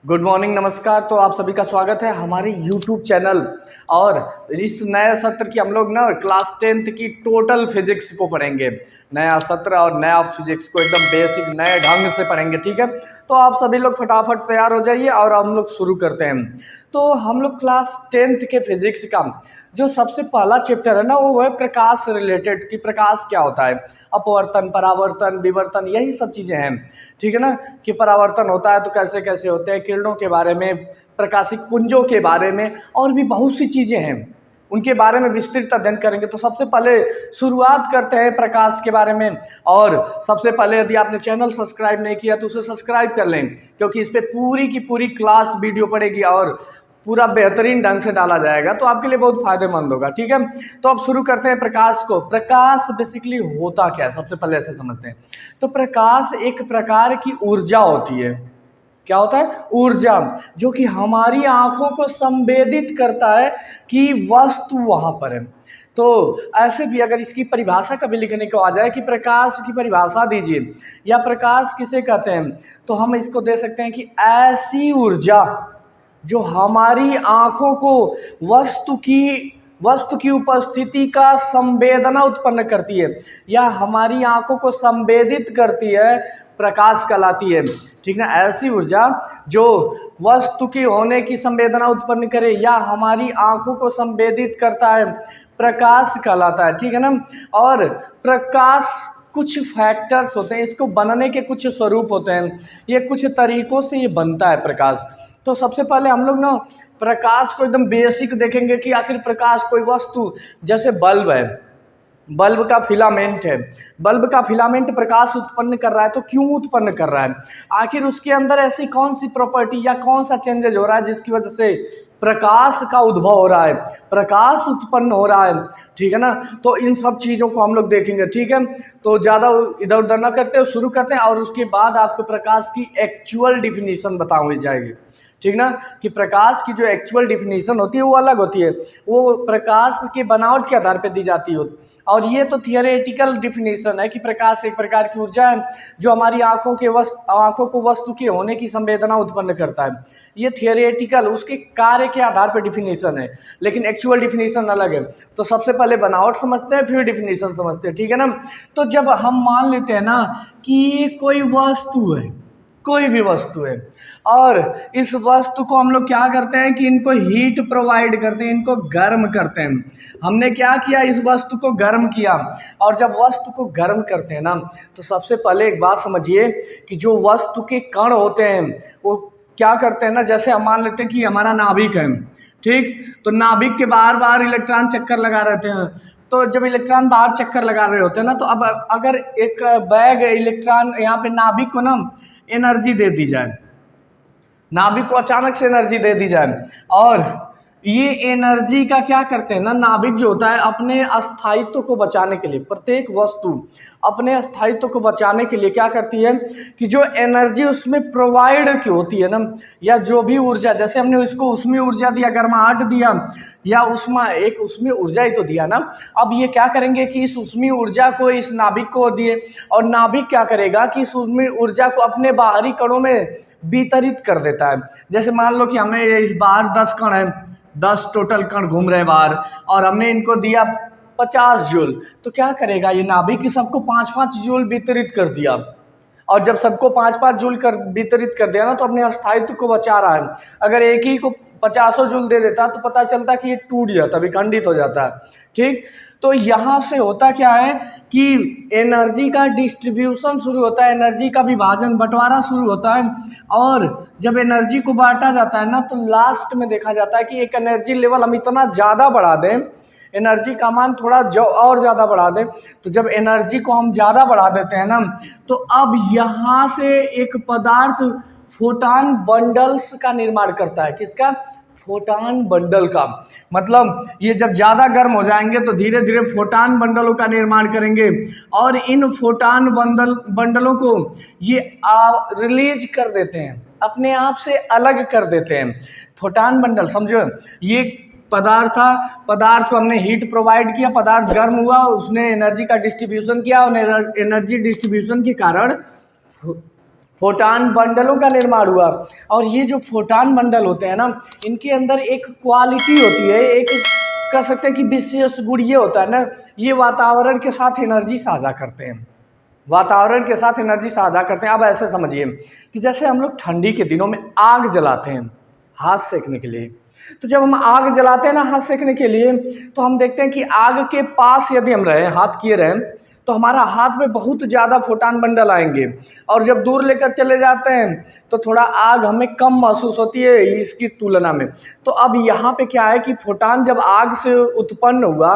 Good morning, नमस्कार। तो आप सभी का स्वागत है हमारे यूट्यूब चैनल। और इस नए सत्र की हम लोग ना क्लास 10th की टोटल फिजिक्स को पढ़ेंगे। नया सत्र और नया फिजिक्स को एकदम बेसिक नए ढंग से पढ़ेंगे, ठीक है। तो आप सभी लोग फटाफट तैयार हो जाइए और हम लोग शुरू करते हैं। तो हम लोग क्लास 10th के फिजिक्स का जो सबसे पहला चैप्टर है ना वो है प्रकाश से रिलेटेड, कि प्रकाश क्या होता है। अपवर्तन, परावर्तन, विवर्तन, यही सब चीज़ें हैं, ठीक है ना। कि परावर्तन होता है तो कैसे कैसे होते हैं, किरणों के बारे में, प्रकाशिक पुंजों के बारे में और भी बहुत सी चीज़ें हैं, उनके बारे में विस्तृत अध्ययन करेंगे। तो सबसे पहले शुरुआत करते हैं प्रकाश के बारे में। और सबसे पहले यदि आपने चैनल सब्सक्राइब नहीं किया तो उसे सब्सक्राइब कर लें, क्योंकि इस पर पूरी की पूरी क्लास वीडियो पड़ेगी और पूरा बेहतरीन ढंग से डाला जाएगा, तो आपके लिए बहुत फायदेमंद होगा, ठीक है। तो अब शुरू करते हैं प्रकाश को। प्रकाश बेसिकली होता क्या है, सबसे पहले ऐसे समझते हैं। तो प्रकाश एक प्रकार की ऊर्जा होती है। क्या होता है? ऊर्जा, जो कि हमारी आंखों को संवेदित करता है कि वस्तु वहां पर है। तो ऐसे भी अगर इसकी परिभाषा कभी लिखने को आ जाए कि प्रकाश की परिभाषा दीजिए या प्रकाश किसे कहते हैं, तो हम इसको दे सकते हैं कि ऐसी ऊर्जा जो हमारी आंखों को वस्तु की उपस्थिति का संवेदना उत्पन्न करती है या हमारी आंखों को संवेदित करती है, प्रकाश कहलाती है, ठीक ना। ऐसी ऊर्जा जो वस्तु की होने की संवेदना उत्पन्न करे या हमारी आंखों को संवेदित करता है, प्रकाश कहलाता है, ठीक है ना। और प्रकाश कुछ फैक्टर्स होते हैं, इसको बनने के कुछ स्वरूप होते हैं, ये कुछ तरीकों से ये बनता है प्रकाश। तो सबसे पहले हम लोग ना प्रकाश को एकदम बेसिक देखेंगे कि आखिर प्रकाश कोई वस्तु, जैसे बल्ब है, बल्ब का फिलामेंट है, बल्ब का फिलामेंट प्रकाश उत्पन्न कर रहा है, तो क्यों उत्पन्न कर रहा है? आखिर उसके अंदर ऐसी कौन सी प्रॉपर्टी या कौन सा चेंजेज हो रहा है जिसकी वजह से प्रकाश का उद्भव हो रहा है, प्रकाश उत्पन्न हो रहा है, ठीक है ना। तो इन सब चीज़ों को हम लोग देखेंगे, ठीक है। तो ज़्यादा इधर उधर ना करते हुए शुरू करते हैं और उसके बाद आपको प्रकाश की एक्चुअल डिफिनीशन बताई जाएगी, ठीक ना। कि प्रकाश की जो एक्चुअल डिफिनीशन होती है वो अलग होती है, वो प्रकाश के बनावट के आधार पर दी जाती है। और ये तो थियोरेटिकल डिफिनीशन है कि प्रकाश एक प्रकार की ऊर्जा है जो हमारी आंखों को वस्तु के होने की संवेदना उत्पन्न करता है। ये थियोरेटिकल उसके कार्य के आधार पर डिफिनीशन है, लेकिन एक्चुअल डिफिनीशन अलग है। तो सबसे पहले बनावट समझते हैं, फिर डिफिनीशन समझते हैं, ठीक है ना। तो जब हम मान लेते हैं ना कि कोई वस्तु है, कोई भी वस्तु है, और इस वस्तु को हम लोग क्या करते हैं कि इनको हीट प्रोवाइड करते हैं, इनको गर्म करते हैं। हमने क्या किया, इस वस्तु को गर्म किया। और जब वस्तु को गर्म करते हैं ना, तो सबसे पहले एक बात समझिए कि जो वस्तु के कण होते हैं वो क्या करते हैं ना, जैसे हम मान लेते हैं कि हमारा नाभिक है, ठीक। तो नाभिक के बाहर बाहर इलेक्ट्रॉन चक्कर लगा रहते हैं। तो जब इलेक्ट्रॉन बाहर चक्कर लगा रहे होते हैं ना, तो अब अगर एक बैग इलेक्ट्रॉन यहाँ पे नाभिक को ना एनर्जी दे दी जाए, नाभिक को अचानक से एनर्जी दे दी जाए, और ये एनर्जी का क्या करते हैं ना, नाभिक जो होता है अपने अस्थायित्व को बचाने के लिए, प्रत्येक वस्तु अपने अस्थायित्व को बचाने के लिए क्या करती है कि जो एनर्जी उसमें प्रोवाइड की होती है ना, या जो भी ऊर्जा, जैसे हमने उसको उसमें ऊर्जा दिया, गर्माहट दिया या उसमें ऊर्जा ही तो दिया ना। अब ये क्या करेंगे कि इस उसमें ऊर्जा को इस नाभिक को दिए, और नाभिक क्या करेगा कि इस उसमें ऊर्जा को अपने बाहरी कणों में वितरित कर देता है। जैसे मान लो कि हमें इस बाहर 10 कण है, 10 टोटल कण घूम रहे हैं बाहर, और हमने इनको दिया 50 जूल, तो क्या करेगा ये नाभिक की सबको 5-5 जूल वितरित कर दिया। और जब सबको 5-5 जूल कर वितरित कर दिया ना, तो अपने अस्थायित्व को बचा रहा है। अगर एक ही को 50 जूल दे देता तो पता चलता कि ये टूट जाता, विखंडित हो जाता है, ठीक। तो यहाँ से होता क्या है कि एनर्जी का डिस्ट्रीब्यूशन शुरू होता है, एनर्जी का विभाजन, बंटवारा शुरू होता है। और जब एनर्जी को बांटा जाता है ना, तो लास्ट में देखा जाता है कि एक एनर्जी लेवल हम इतना ज़्यादा बढ़ा दें, एनर्जी का मान थोड़ा जो और ज़्यादा बढ़ा दें, तो जब एनर्जी को हम ज़्यादा बढ़ा देते हैं ना, तो अब यहाँ से एक पदार्थ फोटॉन बंडल्स का निर्माण करता है। किसका? फोटॉन बंडल का। मतलब ये जब ज़्यादा गर्म हो जाएंगे तो धीरे धीरे फोटॉन बंडलों का निर्माण करेंगे, और इन फोटॉन बंडलों को ये रिलीज कर देते हैं, अपने आप से अलग कर देते हैं। फोटॉन बंडल समझो, ये पदार्थ था, पदार्थ को हमने हीट प्रोवाइड किया, पदार्थ गर्म हुआ, उसने एनर्जी का डिस्ट्रीब्यूशन किया, और एनर्जी डिस्ट्रीब्यूशन के कारण फोटान बंडलों का निर्माण हुआ। और ये जो फोटान बंडल होते हैं ना, इनके अंदर एक क्वालिटी होती है, एक कह सकते हैं कि विशेष गुण ये होता है ना, ये वातावरण के साथ एनर्जी साझा करते हैं, वातावरण के साथ एनर्जी साझा करते हैं। अब ऐसे समझिए कि जैसे हम लोग ठंडी के दिनों में आग जलाते हैं हाथ सेकने के लिए, तो जब हम आग जलाते हैं ना हाथ सेकने के लिए, तो हम देखते हैं कि आग के पास यदि हम रहें, हाथ किए रहें, तो हमारा हाथ में बहुत ज़्यादा फोटान बंडल आएंगे, और जब दूर लेकर चले जाते हैं तो थोड़ा आग हमें कम महसूस होती है इसकी तुलना में। तो अब यहाँ पे क्या है कि फोटान जब आग से उत्पन्न हुआ,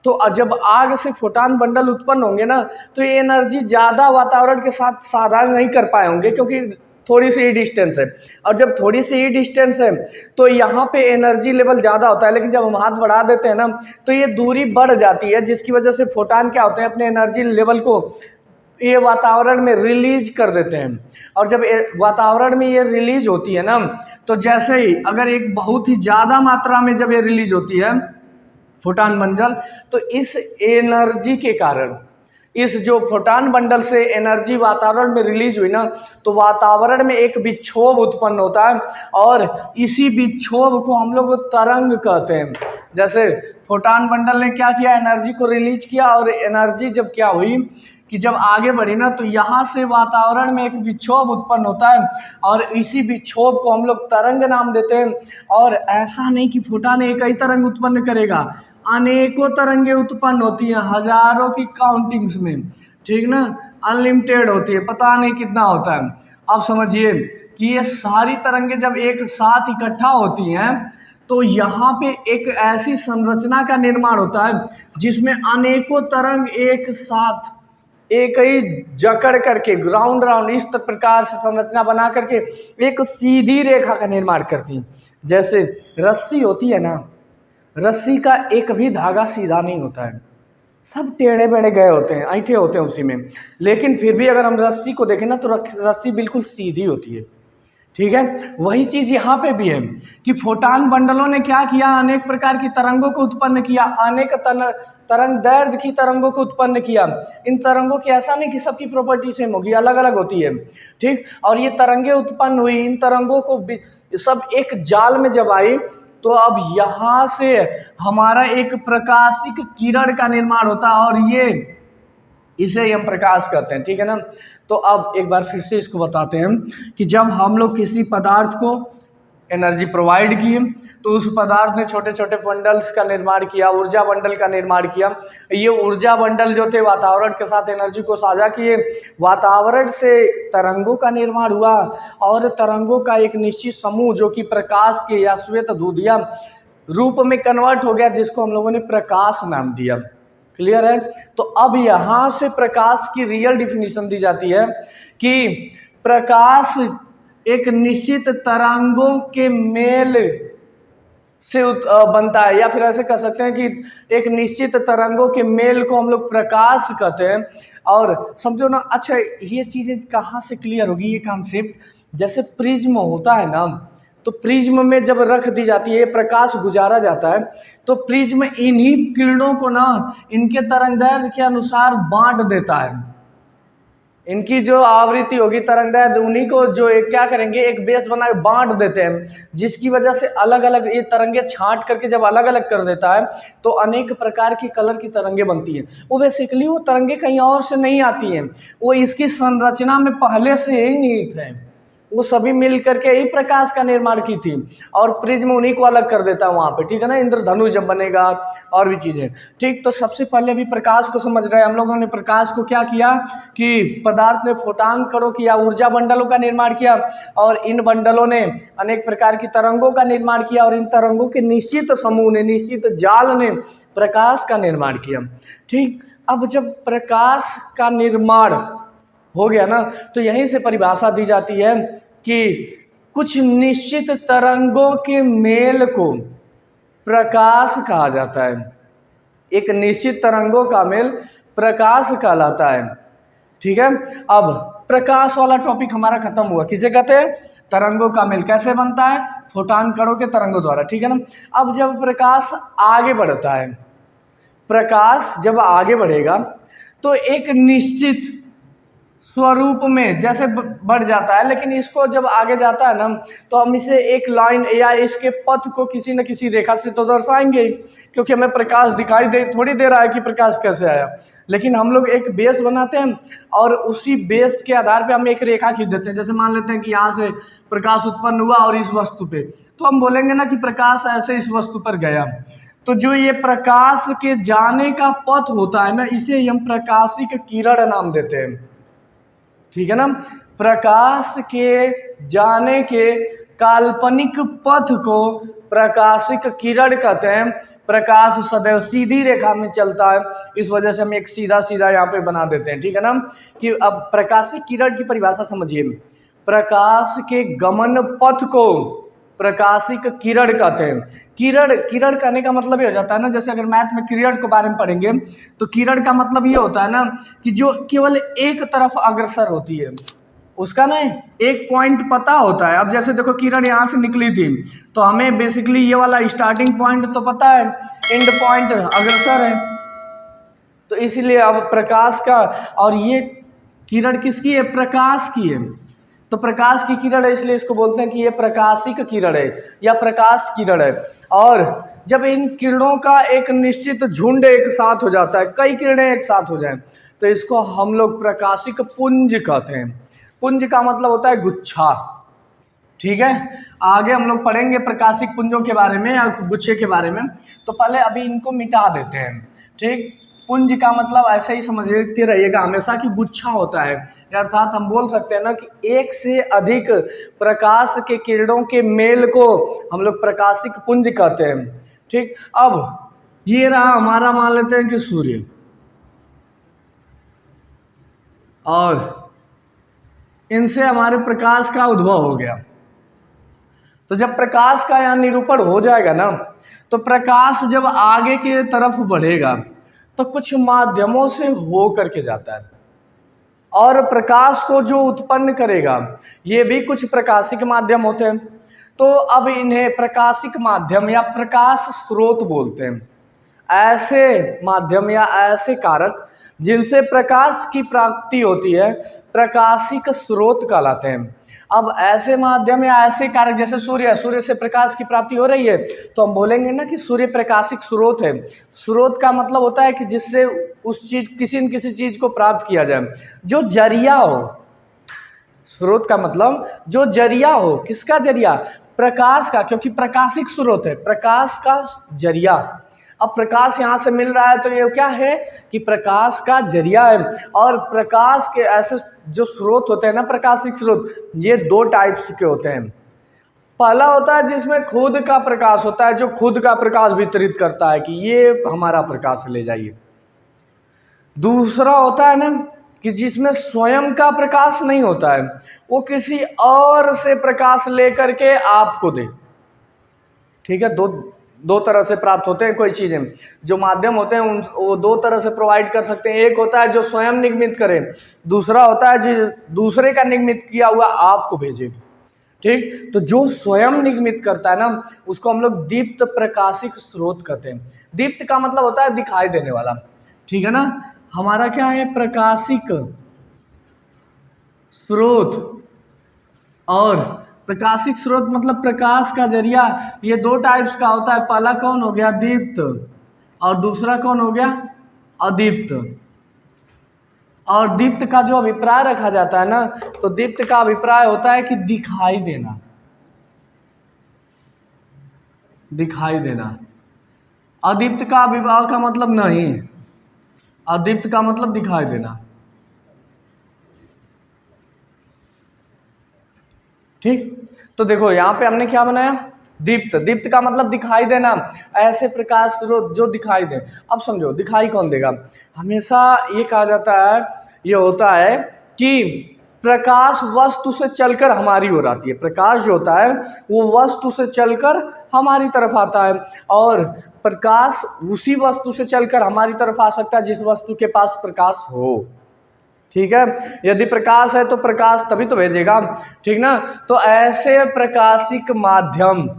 तो जब आग से फोटान बंडल उत्पन्न होंगे ना, तो ये एनर्जी ज़्यादा वातावरण के साथ साझा नहीं कर पाए होंगे, क्योंकि थोड़ी सी ही डिस्टेंस है, और जब थोड़ी सी ही डिस्टेंस है तो यहाँ पे एनर्जी लेवल ज़्यादा होता है। लेकिन जब हम हाथ बढ़ा देते हैं ना, तो ये दूरी बढ़ जाती है, जिसकी वजह से फोटान क्या होते हैं, अपने एनर्जी लेवल को ये वातावरण में रिलीज कर देते हैं। और जब वातावरण में ये रिलीज होती है ना, तो जैसे ही अगर एक बहुत ही ज़्यादा मात्रा में जब ये रिलीज होती है फोटान बंडल, तो इस एनर्जी के कारण, इस जो फोटान बंडल से एनर्जी वातावरण में रिलीज हुई ना, तो वातावरण में एक विक्षोभ उत्पन्न होता है, और इसी विक्षोभ को हम लोग तरंग कहते हैं। जैसे फोटान बंडल ने क्या किया, एनर्जी को रिलीज किया, और एनर्जी जब क्या हुई कि जब आगे बढ़ी ना, तो यहाँ से वातावरण में एक विक्षोभ उत्पन्न होता है, और इसी विक्षोभ को हम लोग तरंग नाम देते हैं। और ऐसा नहीं कि फोटान एक ही तरंग उत्पन्न करेगा, अनेकों तरंगे उत्पन्न होती हैं, हजारों की काउंटिंग्स में, ठीक ना, अनलिमिटेड होती है, पता नहीं कितना होता है। अब समझिए कि ये सारी तरंगे जब एक साथ इकट्ठा होती हैं, तो यहाँ पे एक ऐसी संरचना का निर्माण होता है जिसमें अनेकों तरंग एक साथ एक ही जकड़ करके ग्राउंड राउंड इस प्रकार से संरचना बना करके एक सीधी रेखा का निर्माण करती हैं। जैसे रस्सी होती है ना, रस्सी का एक भी धागा सीधा नहीं होता है, सब टेढ़े बेढ़े गए होते हैं, ऐंठे होते हैं उसी में। लेकिन फिर भी अगर हम रस्सी को देखें ना, तो रस्सी बिल्कुल सीधी होती है, ठीक है। वही चीज़ यहाँ पे भी है कि फोटान बंडलों ने क्या किया, अनेक प्रकार की तरंगों को उत्पन्न किया, अनेक तरंग दैर्घ्य की तरंगों को उत्पन्न किया। इन तरंगों की ऐसा नहीं कि सबकी प्रॉपर्टी सेम होगी, अलग अलग होती है, ठीक। और ये तरंगे उत्पन्न हुई, इन तरंगों को सब एक जाल में जब आई, तो अब यहाँ से हमारा एक प्रकाशिक किरण का निर्माण होता है, और ये इसे हम प्रकाश कहते हैं, ठीक है ना। तो अब एक बार फिर से इसको बताते हैं कि जब हम लोग किसी पदार्थ को एनर्जी प्रोवाइड किए, तो उस पदार्थ ने छोटे छोटे बंडल्स का निर्माण किया, ऊर्जा बंडल का निर्माण किया। ये ऊर्जा बंडल जो थे वातावरण के साथ एनर्जी को साझा किए, वातावरण से तरंगों का निर्माण हुआ, और तरंगों का एक निश्चित समूह जो कि प्रकाश के या श्वेत धुंधिया रूप में कन्वर्ट हो गया, जिसको हम लोगों ने प्रकाश नाम दिया। क्लियर है। तो अब यहाँ से प्रकाश की रियल डिफिनीशन दी जाती है कि प्रकाश एक निश्चित तरंगों के मेल से बनता है, या फिर ऐसे कह सकते हैं कि एक निश्चित तरंगों के मेल को हम लोग प्रकाश कहते हैं। और समझो ना, अच्छा ये चीज़ें कहाँ से क्लियर होगी ये कॉन्सेप्ट, जैसे प्रिज्म होता है ना, तो प्रिज्म में जब रख दी जाती है, प्रकाश गुजारा जाता है, तो प्रिज्म इन्हीं किरणों को ना इनके तरंगदैर्घ्य के अनुसार बांट देता है। इनकी जो आवृत्ति होगी तरंगदैर्घ्य, उन्हीं को जो एक क्या करेंगे, एक बेस बना के बांट देते हैं, जिसकी वजह से अलग अलग ये तरंगे छांट करके जब अलग अलग कर देता है, तो अनेक प्रकार की कलर की तरंगे बनती हैं। वो बेसिकली वो तरंगे कहीं और से नहीं आती हैं, वो इसकी संरचना में पहले से ही निहित है, वो सभी मिल करके ही प्रकाश का निर्माण की थी, और प्रिज्म उन्हीं को अलग कर देता है वहाँ पे, ठीक है ना। इंद्रधनुष जब बनेगा और भी चीज़ें, ठीक। तो सबसे पहले अभी प्रकाश को समझ रहे हैं हम लोगों ने। प्रकाश को क्या किया कि पदार्थ ने फोटान कणों की या ऊर्जा बंडलों का निर्माण किया, और इन बंडलों ने अनेक प्रकार की तरंगों का निर्माण किया, और इन तरंगों के निश्चित समूह ने, निश्चित जाल ने प्रकाश का निर्माण किया, ठीक। अब जब प्रकाश का निर्माण हो गया ना, तो यहीं से परिभाषा दी जाती है कि कुछ निश्चित तरंगों के मेल को प्रकाश कहा जाता है। एक निश्चित तरंगों का मेल प्रकाश कहलाता है, ठीक है। अब प्रकाश वाला टॉपिक हमारा खत्म हुआ। किसे कहते हैं? तरंगों का मेल कैसे बनता है? फोटान कणों के तरंगों द्वारा, ठीक है ना। अब जब प्रकाश आगे बढ़ता है, प्रकाश जब आगे बढ़ेगा तो एक निश्चित स्वरूप में जैसे बढ़ जाता है, लेकिन इसको जब आगे जाता है ना तो हम इसे एक लाइन या इसके पथ को किसी न किसी रेखा से तो दर्शाएंगे, क्योंकि हमें प्रकाश दिखाई दे थोड़ी दे रहा है कि प्रकाश कैसे आया। लेकिन हम लोग एक बेस बनाते हैं और उसी बेस के आधार पे हम एक रेखा खींच देते हैं। जैसे मान लेते हैं कि यहाँ से प्रकाश उत्पन्न हुआ और इस वस्तु पे, तो हम बोलेंगे ना कि प्रकाश ऐसे इस वस्तु पर गया। तो जो ये प्रकाश के जाने का पथ होता है ना, इसे हम प्रकाशिक किरण नाम देते हैं। ठीक है ना, प्रकाश के जाने के काल्पनिक पथ को प्रकाशिक किरण कहते हैं। प्रकाश सदैव सीधी रेखा में चलता है, इस वजह से हम एक सीधा सीधा यहाँ पे बना देते हैं। ठीक है ना, कि अब प्रकाशिक किरण की परिभाषा समझिए। प्रकाश के गमन पथ को प्रकाशिक किरण कहते हैं। किरण कहने का मतलब ये हो जाता है ना, जैसे अगर मैथ में किरण के बारे में पढ़ेंगे तो किरण का मतलब ये होता है ना कि जो केवल एक तरफ अग्रसर होती है, उसका ना एक पॉइंट पता होता है। अब जैसे देखो किरण यहाँ से निकली थी तो हमें बेसिकली ये वाला स्टार्टिंग पॉइंट तो पता है, एंड पॉइंट अग्रसर है। तो इसलिए अब प्रकाश का, और ये किरण किसकी है? प्रकाश की है। तो प्रकाश की किरण है, इसलिए इसको बोलते हैं कि ये प्रकाशिक किरण है या प्रकाश किरण है। और जब इन किरणों का एक निश्चित झुंड एक साथ हो जाता है, कई किरणें एक साथ हो जाएं, तो इसको हम लोग प्रकाशिक पुंज कहते हैं। पुंज का मतलब होता है गुच्छा। ठीक है, आगे हम लोग पढ़ेंगे प्रकाशिक पुंजों के बारे में या गुच्छे के बारे में, तो पहले अभी इनको मिटा देते हैं। ठीक, पुंज का मतलब ऐसे ही समझते रहिएगा हमेशा कि गुच्छा होता है, अर्थात हम बोल सकते हैं ना कि एक से अधिक प्रकाश के किरणों के मेल को हम लोग प्रकाशिक पुंज कहते हैं। ठीक, अब ये रहा हमारा, मान लेते हैं कि सूर्य, और इनसे हमारे प्रकाश का उद्भव हो गया। तो जब प्रकाश का यहाँ निरूपण हो जाएगा ना, तो प्रकाश जब आगे की तरफ बढ़ेगा तो कुछ माध्यमों से हो करके जाता है, और प्रकाश को जो उत्पन्न करेगा ये भी कुछ प्रकाशिक माध्यम होते हैं। तो अब इन्हें प्रकाशिक माध्यम या प्रकाश स्रोत बोलते हैं। ऐसे माध्यम या ऐसे कारक जिनसे प्रकाश की प्राप्ति होती है प्रकाशिक स्रोत कहलाते हैं। अब ऐसे माध्यम या ऐसे कारक जैसे सूर्य से प्रकाश की प्राप्ति हो रही है, तो हम बोलेंगे ना कि सूर्य प्रकाशिक स्रोत है। स्रोत का मतलब होता है कि जिससे उस चीज किसी न किसी चीज को प्राप्त किया जाए, जो जरिया हो। स्रोत का मतलब जो जरिया हो, किसका जरिया? प्रकाश का, क्योंकि प्रकाशिक स्रोत है, प्रकाश का जरिया। अब प्रकाश यहाँ से मिल रहा है तो ये क्या है कि प्रकाश का जरिया है। और प्रकाश के ऐसे जो स्रोत होते हैं ना, प्रकाशिक स्रोत, ये दो टाइप्स के होते हैं। पहला होता है जिसमें खुद का प्रकाश होता है, जो खुद का प्रकाश वितरित करता है कि ये हमारा प्रकाश ले जाइए। दूसरा होता है ना कि जिसमें स्वयं का प्रकाश नहीं होता है, वो किसी और से प्रकाश लेकर के आपको दे। ठीक है, दो तरह से प्राप्त होते हैं कोई चीज़ें। जो माध्यम होते हैं वो दो तरह से प्रोवाइड कर सकते हैं। एक होता है जो स्वयं निगमित करे, दूसरा होता है जो दूसरे का निगमित किया हुआ आपको भेजे। ठीक, तो जो स्वयं निगमित करता है ना, उसको हम लोग दीप्त प्रकाशिक स्रोत कहते हैं। दीप्त का मतलब होता है दिखाई देने वाला। ठीक है ना, हमारा क्या है? प्रकाशिक स्रोत। और प्रकाशिक स्रोत मतलब प्रकाश का जरिया। ये दो टाइप्स का होता है। पहला कौन हो गया? दीप्त, और दूसरा कौन हो गया? अदीप्त। और दीप्त का जो अभिप्राय रखा जाता है ना, तो दीप्त का अभिप्राय होता है कि दिखाई देना, दिखाई देना। अदीप्त का अभिप्राय का मतलब नहीं, अदीप्त का मतलब दिखाई देना। ठीक, तो देखो यहाँ पे हमने क्या बनाया? दीप्त। दीप्त का मतलब दिखाई देना, ऐसे प्रकाश स्रोत जो दिखाई दे। अब समझो दिखाई कौन देगा? हमेशा ये कहा जाता है, ये होता है कि प्रकाश वस्तु से चलकर हमारी ओर आती है। प्रकाश जो होता है वो वस्तु से चलकर हमारी तरफ आता है, और प्रकाश उसी वस्तु से चलकर हमारी तरफ आ सकता है जिस वस्तु के पास प्रकाश हो। ठीक है, यदि प्रकाश है तो प्रकाश तभी तो भेजेगा। ठीक ना, तो ऐसे प्रकाशिक माध्यम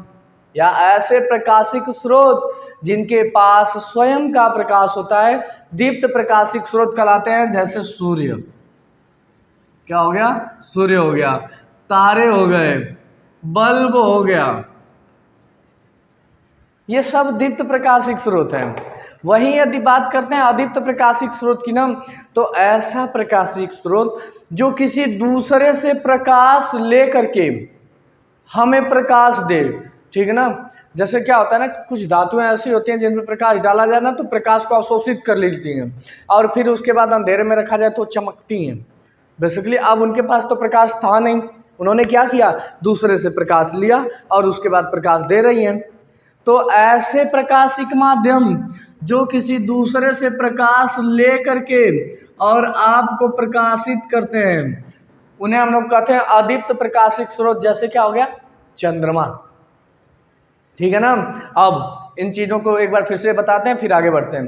या ऐसे प्रकाशिक स्रोत जिनके पास स्वयं का प्रकाश होता है दीप्त प्रकाशिक स्रोत कहलाते हैं। जैसे सूर्य, क्या हो गया? सूर्य हो गया, तारे हो गए, बल्ब हो गया, ये सब दीप्त प्रकाशिक स्रोत हैं। वहीं यदि बात करते हैं अदीप्त प्रकाशिक स्रोत की ना, तो ऐसा प्रकाशिक स्रोत जो किसी दूसरे से प्रकाश ले करके हमें प्रकाश दे, ठीक है ना। जैसे क्या होता है ना, कुछ धातुएं ऐसी होती हैं जिनमें प्रकाश डाला जाए ना तो प्रकाश को अवशोषित कर लेती हैं, और फिर उसके बाद अंधेरे में रखा जाए तो चमकती हैं। बेसिकली अब उनके पास तो प्रकाश था नहीं, उन्होंने क्या किया, दूसरे से प्रकाश लिया और उसके बाद प्रकाश दे रही हैं। तो ऐसे प्रकाशिक माध्यम जो किसी दूसरे से प्रकाश ले करके और आपको प्रकाशित करते हैं, उन्हें हम लोग कहते हैं अदीप्त प्रकाशिक स्रोत। जैसे क्या हो गया, चंद्रमा, ठीक है ना। अब इन चीज़ों को एक बार फिर से बताते हैं, फिर आगे बढ़ते हैं।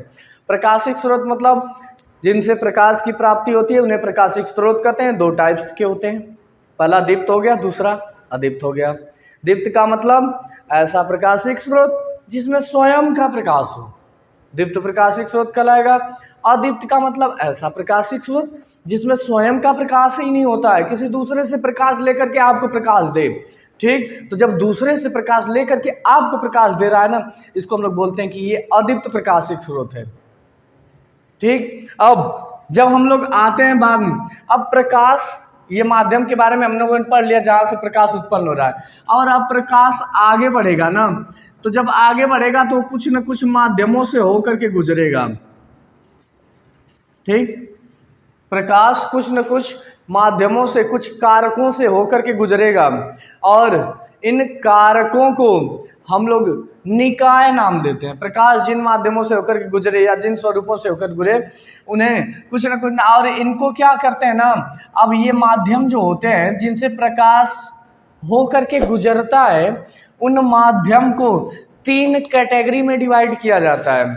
प्रकाशिक स्रोत मतलब जिनसे प्रकाश की प्राप्ति होती है उन्हें प्रकाशिक स्रोत कहते हैं। दो टाइप्स के होते हैं, पहला दीप्त हो गया, दूसरा अदीप्त हो गया। दीप्त का मतलब ऐसा प्रकाशिक स्रोत जिसमें स्वयं का प्रकाश हो, दीप्त प्रकाशिक स्रोत कहलाएगा। अदीप्त का मतलब ऐसा प्रकाशिक स्रोत जिसमें स्वयं का प्रकाश ही नहीं होता है, किसी दूसरे से प्रकाश लेकर के आपको प्रकाश दे, ठीक। तो जब दूसरे से प्रकाश लेकर के आपको प्रकाश दे रहा है ना, इसको हम लोग बोलते हैं कि ये अदीप्त प्रकाशिक स्रोत है, ठीक। अब जब हम लोग आते हैं बाद में, अब प्रकाश ये माध्यम के बारे में हम लोगों ने पढ़ लिया जहाँ से प्रकाश उत्पन्न हो रहा है, और अब प्रकाश आगे बढ़ेगा ना, तो जब आगे बढ़ेगा तो कुछ न कुछ माध्यमों से होकर के गुजरेगा, ठीक। प्रकाश कुछ न कुछ माध्यमों से, कुछ कारकों से होकर के गुजरेगा, और इन कारकों को हम लोग निकाय नाम देते हैं। प्रकाश जिन माध्यमों से होकर के गुजरे या जिन स्वरूपों से होकर गुजरे उन्हें कुछ न कुछ, और इनको क्या करते हैं ना, अब ये माध्यम जो होते हैं जिनसे प्रकाश होकर के गुजरता है, उन माध्यम को 3 कैटेगरी में डिवाइड किया जाता है।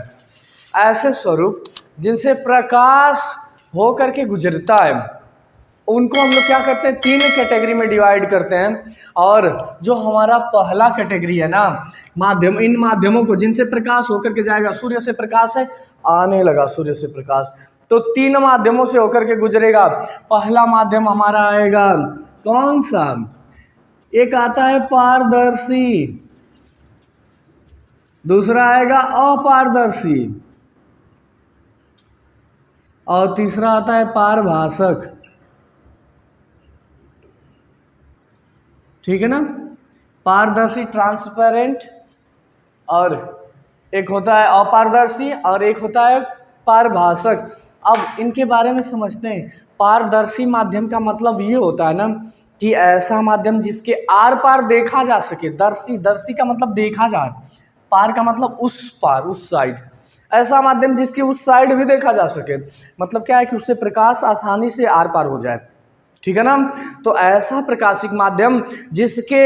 ऐसे स्वरूप जिनसे प्रकाश होकर के गुजरता है उनको हम लोग क्या करते हैं, 3 कैटेगरी में डिवाइड करते हैं। और जो हमारा पहला कैटेगरी है ना, माध्यम, इन माध्यमों को जिनसे प्रकाश होकर के जाएगा, सूर्य से प्रकाश है, आने लगा सूर्य से प्रकाश, तो 3 माध्यमों से होकर के गुजरेगा। पहला माध्यम हमारा आएगा कौन सा, एक आता है पारदर्शी, दूसरा आएगा अपारदर्शी, और तीसरा आता है पारभासक, ठीक है ना। पारदर्शी ट्रांसपेरेंट, और एक होता है अपारदर्शी, और एक होता है पारभासक। अब इनके बारे में समझते हैं। पारदर्शी माध्यम का मतलब ये होता है ना कि ऐसा माध्यम जिसके आर पार देखा जा सके। दर्शी, दर्शी का मतलब देखा जाए, पार का मतलब उस पार, उस साइड। ऐसा माध्यम जिसकी उस साइड भी देखा जा सके, मतलब क्या है कि उससे प्रकाश आसानी से आर पार हो जाए, ठीक है ना। तो ऐसा प्रकाशिक माध्यम जिसके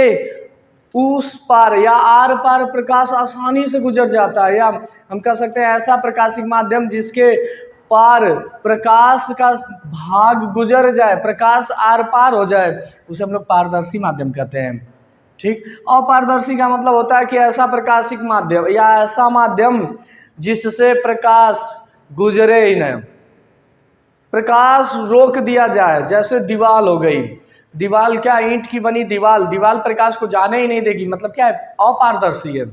उस पार या आर पार प्रकाश आसानी से गुजर जाता है, या हम कह सकते हैं ऐसा प्रकाशिक माध्यम जिसके पार प्रकाश का भाग गुजर जाए, प्रकाश आर पार हो जाए, उसे हम लोग पारदर्शी माध्यम कहते हैं, ठीक। अपारदर्शी का मतलब होता है कि ऐसा प्रकाशिक माध्यम या ऐसा माध्यम जिससे प्रकाश गुजरे ही नहीं, प्रकाश रोक दिया जाए। जैसे दीवाल हो गई, दीवाल क्या, ईंट की बनी दीवाल, दीवाल प्रकाश को जाने ही नहीं देगी, मतलब क्या है, अपारदर्शी है।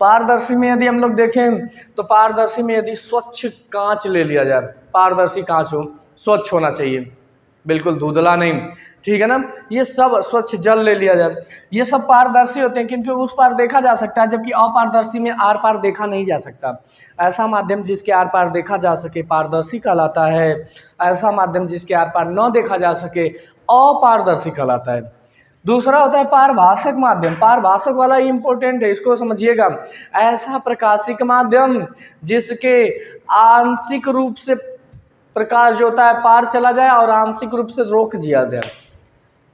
पारदर्शी में यदि हम लोग देखें तो पारदर्शी में यदि स्वच्छ कांच ले लिया जाए, पारदर्शी कांच हो, स्वच्छ होना चाहिए, बिल्कुल धुंधला नहीं, ठीक है ना। ये सब स्वच्छ जल ले लिया जाए, ये सब पारदर्शी होते हैं क्योंकि उस पार देखा जा सकता है, जबकि अपारदर्शी में आर पार देखा नहीं जा सकता। ऐसा माध्यम जिसके आर पार देखा जा सके पारदर्शी कहलाता है, ऐसा माध्यम जिसके आर पार न देखा जा सके अपारदर्शी कहलाता है। दूसरा होता है पारभासक माध्यम। पारभासक वाला ही इंपॉर्टेंट है, इसको समझिएगा। ऐसा प्रकाशिक माध्यम जिसके आंशिक रूप से प्रकाश जो होता है पार चला जाए और आंशिक रूप से रोक दिया जाए,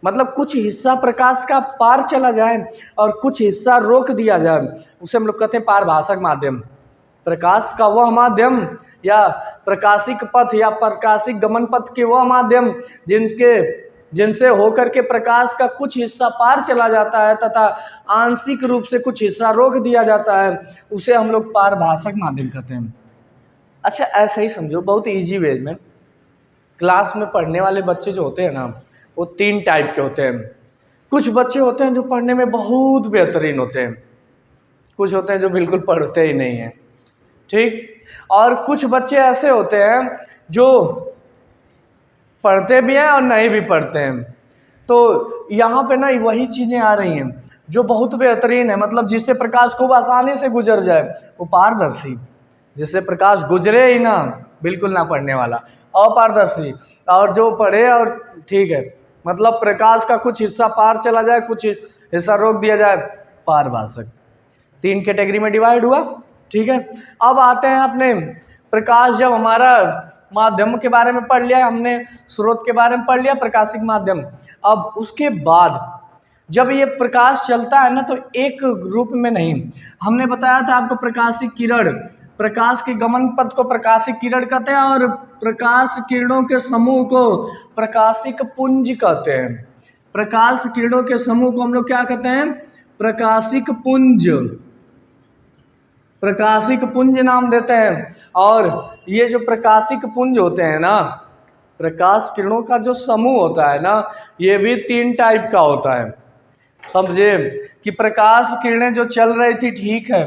मतलब कुछ हिस्सा प्रकाश का पार चला जाए और कुछ हिस्सा रोक दिया जाए, उसे हम लोग कहते हैं पारभासक माध्यम। प्रकाश का वह माध्यम या प्रकाशिक पथ या प्रकाशिक गमन पथ के वह माध्यम जिनसे होकर के प्रकाश का कुछ हिस्सा पार चला जाता है तथा आंशिक रूप से कुछ हिस्सा रोक दिया जाता है, उसे हम लोग पारभासक माध्यम कहते हैं। अच्छा, ऐसा ही समझो, बहुत इजी वे में क्लास में पढ़ने वाले बच्चे जो होते हैं ना, वो 3 टाइप के होते हैं। कुछ बच्चे होते हैं जो पढ़ने में बहुत बेहतरीन होते हैं, कुछ होते हैं जो बिल्कुल पढ़ते ही नहीं हैं, ठीक। और कुछ बच्चे ऐसे होते हैं जो पढ़ते भी हैं और नहीं भी पढ़ते हैं। तो यहाँ पे ना वही चीज़ें आ रही हैं जो बहुत बेहतरीन है, मतलब जिससे प्रकाश खूब आसानी से गुजर जाए, वो पारदर्शी। जिससे प्रकाश गुजरे ही ना, बिल्कुल ना पढ़ने वाला, अपारदर्शी। और जो पढ़े और ठीक है, मतलब प्रकाश का कुछ हिस्सा पार चला जाए, कुछ हिस्सा रोक दिया जाए, पारभाषक। 3 कैटेगरी में डिवाइड हुआ, ठीक है। अब आते हैं अपने प्रकाश, जब हमारा माध्यम के बारे में पढ़ लिया हमने, स्रोत के बारे में पढ़ लिया, प्रकाशिक माध्यम। अब उसके बाद जब ये प्रकाश चलता है ना, तो एक रूप में नहीं, हमने बताया था आपको प्रकाशिक किरण, प्रकाश के गमन पथ को प्रकाशिक किरण कहते हैं और प्रकाश किरणों के समूह को प्रकाशिक पुंज कहते हैं। प्रकाश किरणों के समूह को हम लोग क्या कहते हैं? प्रकाशिक पुंज, प्रकाशिक पुंज नाम देते हैं। और ये जो प्रकाशिक पुंज होते हैं ना, प्रकाश किरणों का जो समूह होता है ना, ये भी 3 टाइप का होता है। समझे कि प्रकाश किरणें जो चल रही थी, ठीक है,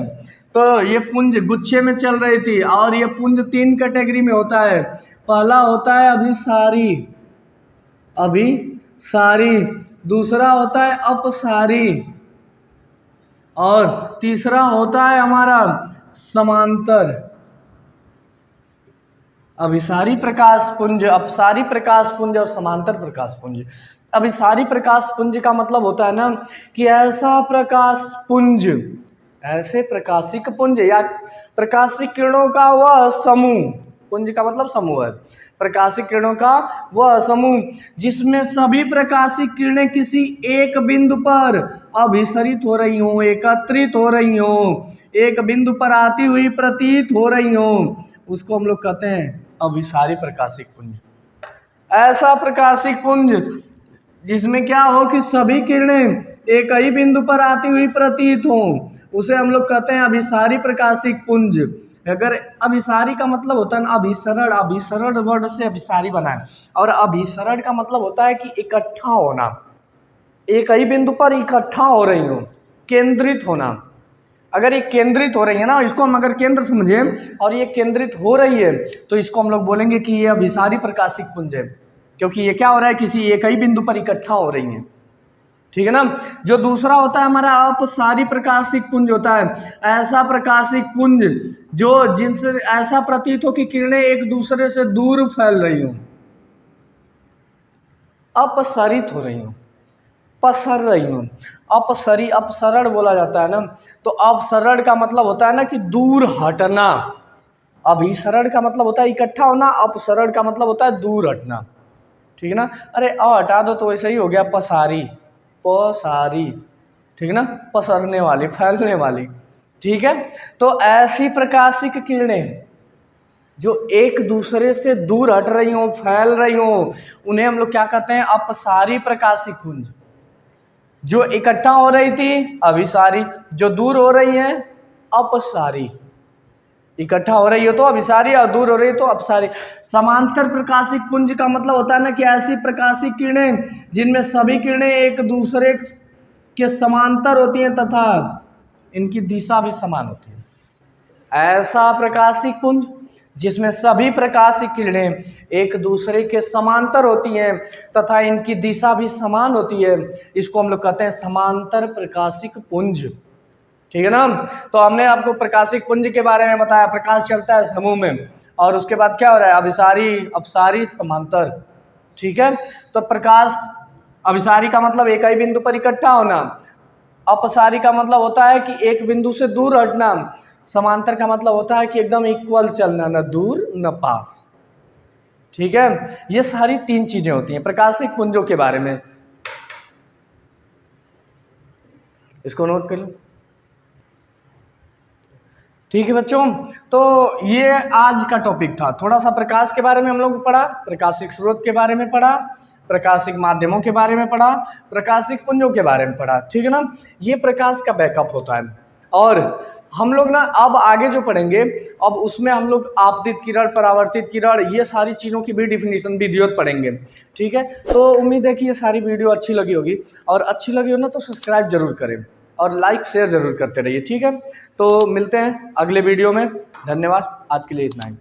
तो ये पुंज गुच्छे में चल रही थी, और ये पुंज 3 कैटेगरी में होता है। पहला होता है अभिसारी, दूसरा होता है अपसारी, और तीसरा होता है हमारा समांतर। अभिसारी प्रकाश पुंज, अपसारी प्रकाश पुंज और समांतर प्रकाश पुंज। अभिसारी प्रकाश पुंज का मतलब होता है ना कि ऐसा प्रकाश पुंज, ऐसे प्रकाशिक पुंज या प्रकाशिक किरणों का वह समूह, पुंज का मतलब समूह है, प्रकाशिक किरणों का वह समूह जिसमें सभी प्रकाशिक किरणें किसी एक बिंदु पर अभिसरित हो रही हो, एकत्रित हो रही हो, एक बिंदु पर आती हुई प्रतीत हो रही हो, उसको हम लोग कहते हैं अभिसारी प्रकाशिक पुंज। ऐसा प्रकाशिक पुंज जिसमें क्या हो कि सभी किरणें एक ही बिंदु पर आती हुई प्रतीत हो, उसे हम लोग कहते हैं अभिसारी प्रकाशिक पुंज। अगर अभिसारी का मतलब होता है ना अभिसरण, अभिसरण वर्ड से अभिसारी बना है, और अभिसरण का मतलब होता है कि इकट्ठा होना, एक ही बिंदु पर इकट्ठा हो रही हो, केंद्रित होना। अगर ये केंद्रित हो रही है ना, इसको हम अगर केंद्र समझें और ये केंद्रित हो रही है, तो इसको हम लोग बोलेंगे कि ये अभिसारी प्रकाशिक पुंज है, क्योंकि ये क्या हो रहा है, किसी एक ही बिंदु पर इकट्ठा हो रही है, ठीक है ना। जो दूसरा होता है हमारा अपसारी प्रकाशिक पुंज होता है, ऐसा प्रकाशिक पुंज जो जिनसे ऐसा प्रतीत हो कि किरणें एक दूसरे से दूर फैल रही हो, अपसरित हो रही हो, पसर रही हो। अपसरी, अपसरण बोला जाता है ना, तो अपसरण का मतलब होता है ना कि दूर हटना, अभिसरण का मतलब होता है इकट्ठा होना, अपसरण का मतलब होता है दूर हटना, ठीक है ना। अरे हटा दो तो वैसे ही हो गया पसारी, पसारी, ठीक है ना, पसरने वाली, फैलने वाली, ठीक है। तो ऐसी प्रकाशिक किरणें जो एक दूसरे से दूर हट रही हो, फैल रही हो, उन्हें हम लोग क्या कहते हैं? अपसारी प्रकाशिक पुंज। जो इकट्ठा हो रही थी अभिसारी, जो दूर हो रही है अपसारी। इकट्ठा हो रही हो तो अभिसारी और दूर हो रही हो तो अपसारी। समांतर प्रकाशिक पुंज का मतलब होता है ना कि ऐसी प्रकाशिक किरणें जिनमें सभी किरणें एक दूसरे के समांतर होती हैं तथा इनकी दिशा भी समान होती है। ऐसा प्रकाशिक पुंज जिसमें सभी प्रकाशिक किरणें एक दूसरे के समांतर होती हैं तथा इनकी दिशा भी समान होती है, इसको हम लोग कहते हैं समांतर प्रकाशिक पुंज, ठीक है ना। तो हमने आपको प्रकाशिक पुंज के बारे में बताया, प्रकाश चलता है समूह में, और उसके बाद क्या हो रहा है? अभिसारी, अपसारी, समांतर, ठीक है। तो प्रकाश अभिसारी का मतलब एक ही बिंदु पर इकट्ठा होना, अपसारी का मतलब होता है कि एक बिंदु से दूर हटना, समांतर का मतलब होता है कि एकदम इक्वल चलना, न दूर न पास, ठीक है। ये सारी 3 चीजें होती हैं प्रकाशिक पुंजों के बारे में, इसको नोट कर लो, ठीक है बच्चों। तो ये आज का टॉपिक था, थोड़ा सा प्रकाश के बारे में हम लोग पढ़ा, प्रकाशिक स्रोत के बारे में पढ़ा, प्रकाशिक माध्यमों के बारे में पढ़ा, प्रकाशिक पुंजों के बारे में पढ़ा, ठीक है ना। ये प्रकाश का बैकअप होता है, और हम लोग ना अब आगे जो पढ़ेंगे, अब उसमें हम लोग आपतित किरण, परावर्तित किरण, ये सारी चीज़ों की भी डिफिनीशन विधिवत पढ़ेंगे। ठीक है, तो उम्मीद है कि ये सारी वीडियो अच्छी लगी होगी, और अच्छी लगी हो ना तो सब्सक्राइब जरूर करें और लाइक शेयर जरूर करते रहिए। ठीक है, तो मिलते हैं अगले वीडियो में। धन्यवाद, आज के लिए इतना ही।